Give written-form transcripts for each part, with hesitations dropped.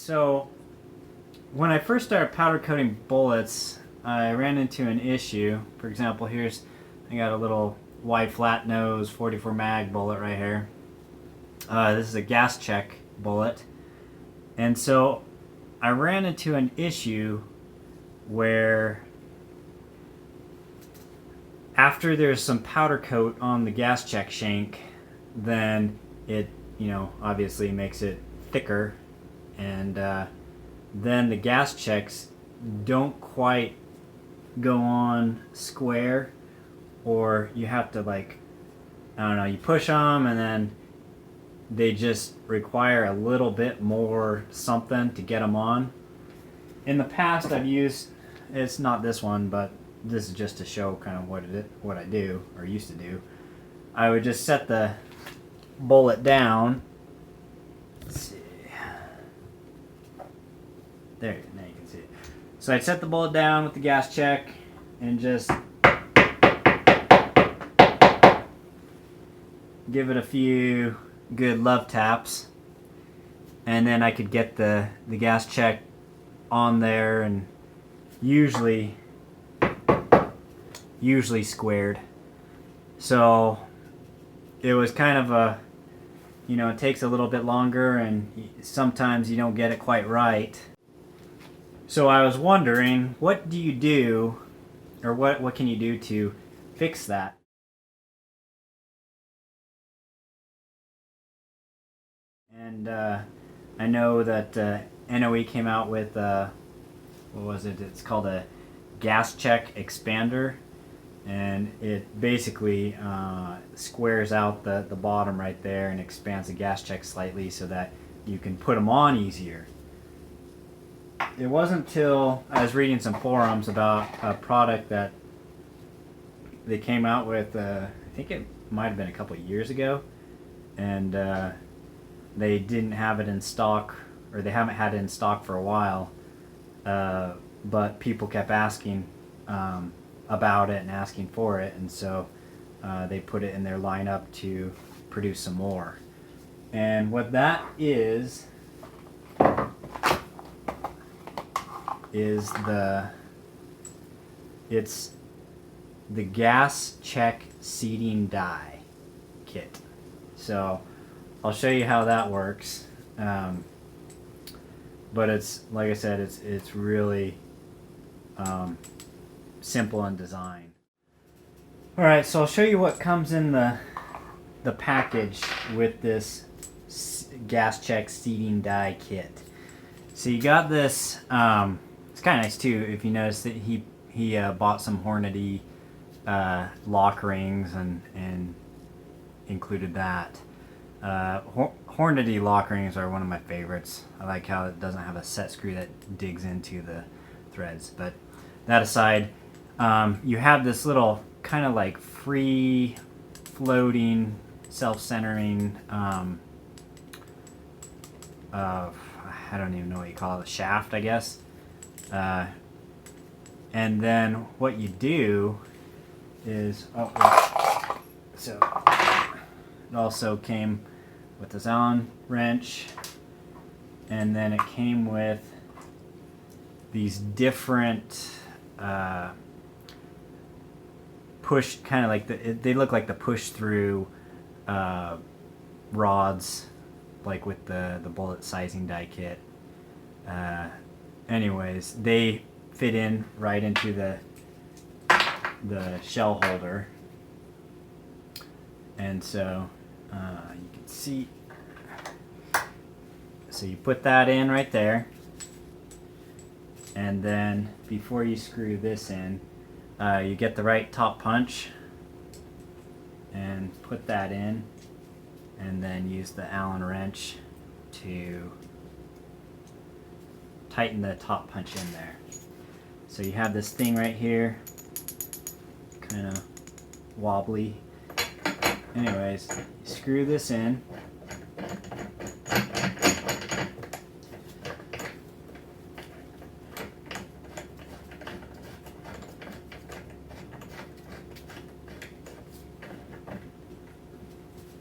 So when I first started powder coating bullets, I ran into an issue. For example, I got a little wide flat nose 44 mag bullet right here. This is a gas check bullet. And so I ran into an issue where after there's some powder coat on the gas check shank, then it, obviously makes it thicker, and then the gas checks don't quite go on square, or you have to you push them and then they just require a little bit more something to get them on. In the past I've used, it's not this one, but this is just to show kind of what I do, or used to do. I would just set the bullet down. Let's see. There, now you can see it. So I'd set the bullet down with the gas check and just give it a few good love taps, and then I could get the gas check on there, and usually squared. So it was kind of a, it takes a little bit longer, and sometimes you don't get it quite right. So I was wondering, what do you do, or what can you do to fix that? And I know that NOE came out with, what was it? It's called a gas check expander, and it basically squares out the bottom right there and expands the gas check slightly so that you can put them on easier. It wasn't until I was reading some forums about a product that they came out with, I think it might have been a couple of years ago, and they didn't have it in stock, or they haven't had it in stock for a while, but people kept asking about it and asking for it, and so they put it in their lineup to produce some more. And what that is it's the gas check seating die kit. So I'll show you how that works. But it's, like I said, it's really simple in design. Alright, so I'll show you what comes in the package with this gas check seating die kit. So you got this, it's kind of nice too, if you notice that he bought some Hornady lock rings and included that. Hornady lock rings are one of my favorites. I like how it doesn't have a set screw that digs into the threads. But that aside, you have this little kind of like free floating, self-centering, I don't even know what you call it, a shaft, I guess. And then what you do is, so it also came with this Allen wrench, and then it came with these different push, kind of like they look like the push through rods, like with the bullet sizing die kit. Anyways, they fit in right into the shell holder, and so you can see, so you put that in right there, and then before you screw this in, you get the right top punch and put that in, and then use the Allen wrench to tighten the top punch in there. So you have this thing right here, kind of wobbly. Anyways, you screw this in,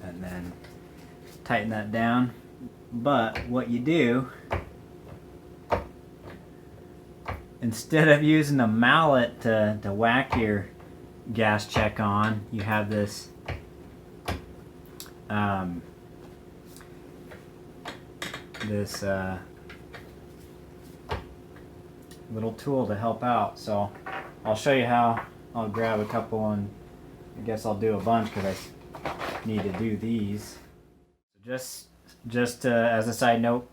and then tighten that down. But what you do instead of using a mallet to whack your gas check on, you have this this little tool to help out. So I'll show you how. I'll grab a couple, and I guess I'll do a bunch because I need to do these. Just as a side note,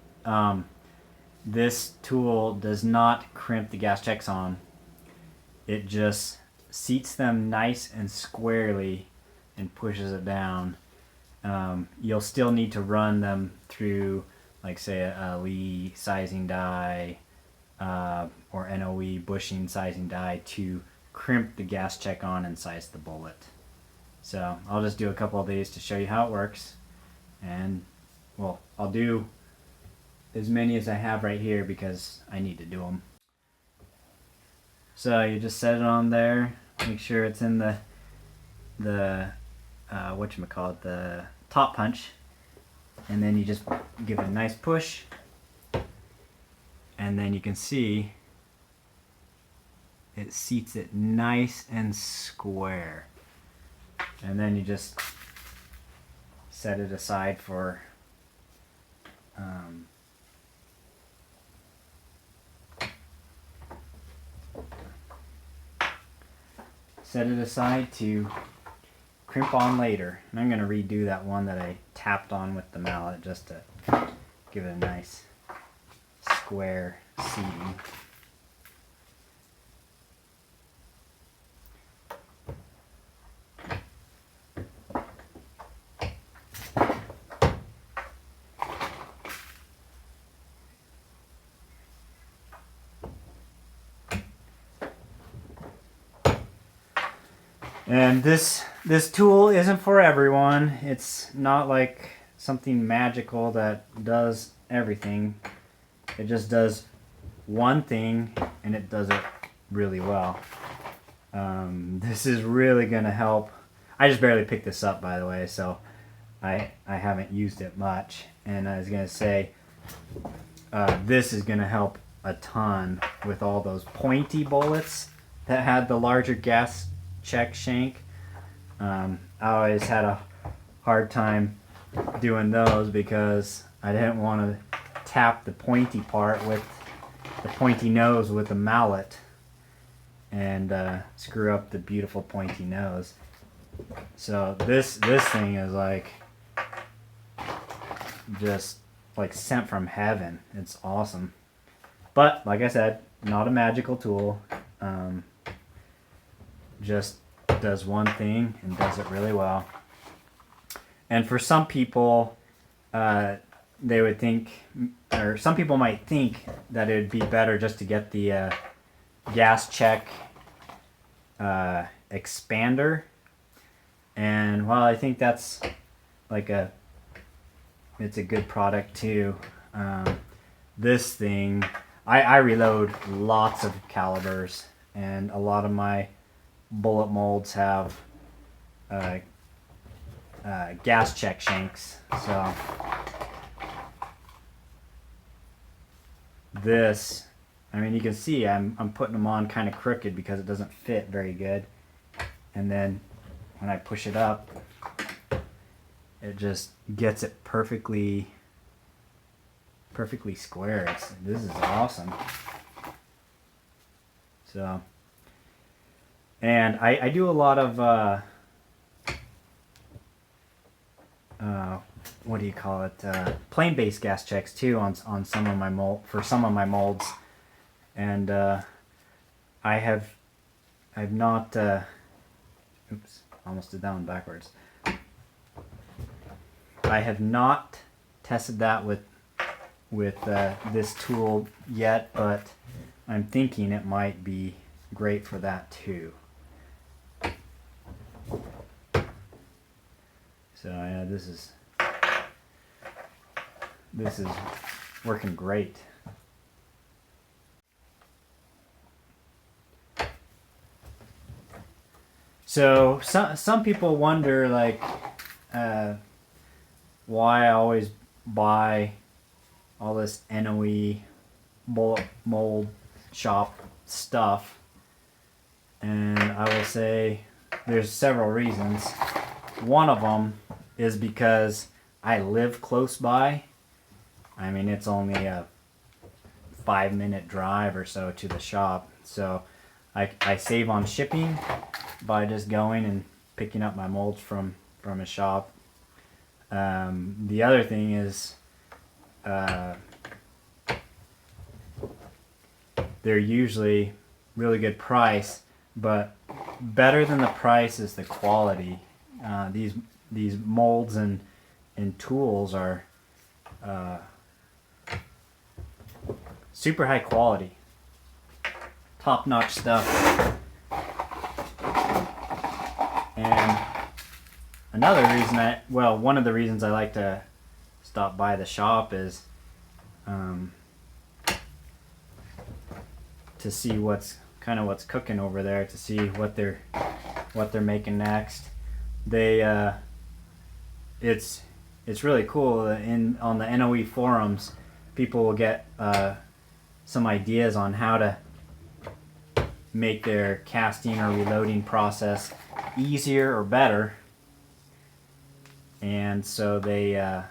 this tool does not crimp the gas checks on. It just seats them nice and squarely and pushes it down. You'll still need to run them through, like, say, a Lee sizing die or NOE bushing sizing die to crimp the gas check on and size the bullet. So I'll just do a couple of these to show you how it works. And, well, I'll do as many as I have right here because I need to do them. So you just set it on there, make sure it's in the whatchamacallit, the top punch, and then you just give it a nice push, and then you can see it seats it nice and square. And then you just set it aside for to crimp on later. And I'm going to redo that one that I tapped on with the mallet just to give it a nice square seating. And this tool isn't for everyone. It's not like something magical that does everything. It just does one thing, and it does it really well. This is really going to help. I just barely picked this up, by the way, so I haven't used it much. And I was going to say, this is going to help a ton with all those pointy bullets that had the larger gas check shank. I always had a hard time doing those because I didn't want to tap the pointy part with the pointy nose with a mallet and screw up the beautiful pointy nose. So this thing is like just like sent from heaven. It's awesome. But like I said, not a magical tool. Just does one thing and does it really well. And for some people, they would think, or some people might think that it would be better just to get the gas check expander. And while I think that's like it's a good product too, this thing, I reload lots of calibers, and a lot of my bullet molds have gas check shanks. So this, I mean, you can see I'm putting them on kind of crooked because it doesn't fit very good. And then when I push it up, it just gets it perfectly square. This is awesome. So, and I do a lot of what do you call it? Plane-based gas checks too on some of my molds, and I've not. Oops, almost did that one backwards. I have not tested that with this tool yet, but I'm thinking it might be great for that too. So yeah, this is working great. So some people wonder, like, why I always buy all this NOE bullet mold shop stuff, and I will say there's several reasons. One of them is because I live close by. I mean, it's only a 5-minute drive or so to the shop, so I save on shipping by just going and picking up my molds from a shop. The other thing is they're usually really good price, but better than the price is the quality. These molds and tools are super high quality, top-notch stuff. And another reason one of the reasons I like to stop by the shop is to see what's cooking over there, to see what they're making next. It's really cool. On the NOE forums, people will get some ideas on how to make their casting or reloading process easier or better, and so they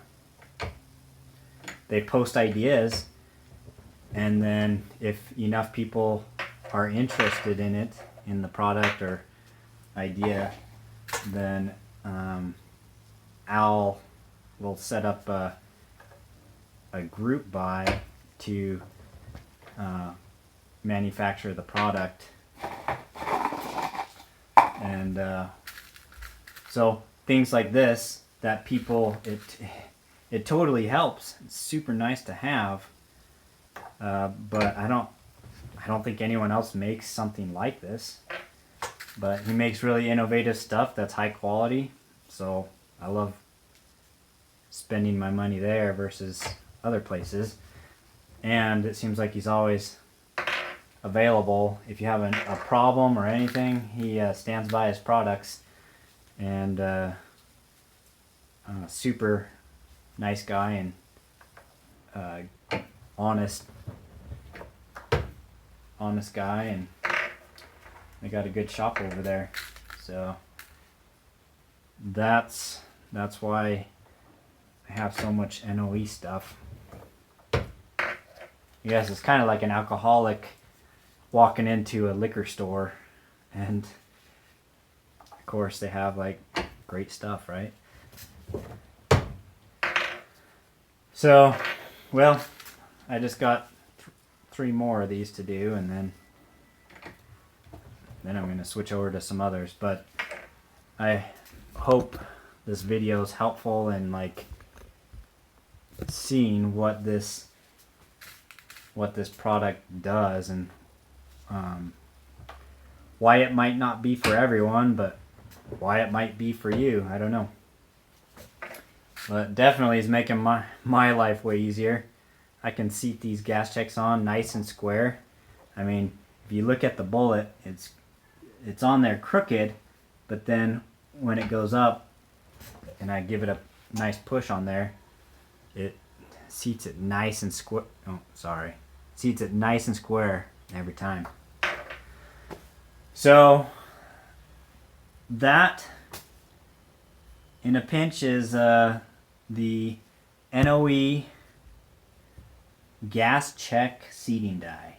post ideas, and then if enough people are interested in it, in the product or idea, then we'll set up a group buy to manufacture the product. And so things like this that people, it totally helps. It's super nice to have, but I don't think anyone else makes something like this. But he makes really innovative stuff that's high quality, so I love spending my money there versus other places. And it seems like he's always available. If you have a problem or anything, he stands by his products. And super nice guy and honest guy, and they got a good shop over there. So that's why I have so much NOE stuff. I guess it's kind of like an alcoholic walking into a liquor store, and of course they have like great stuff, right? So, well, I just got 3 more of these to do, and then I'm going to switch over to some others. But I hope this video is helpful in like seeing what this product does, and why it might not be for everyone, but why it might be for you. I don't know. But definitely is making my life way easier. I can seat these gas checks on nice and square. I mean, if you look at the bullet, it's on there crooked, but then when it goes up and I give it a nice push on there, it seats it nice and square. Oh, sorry. Seats it nice and square every time. So that, in a pinch, is the NOE gas check seating die.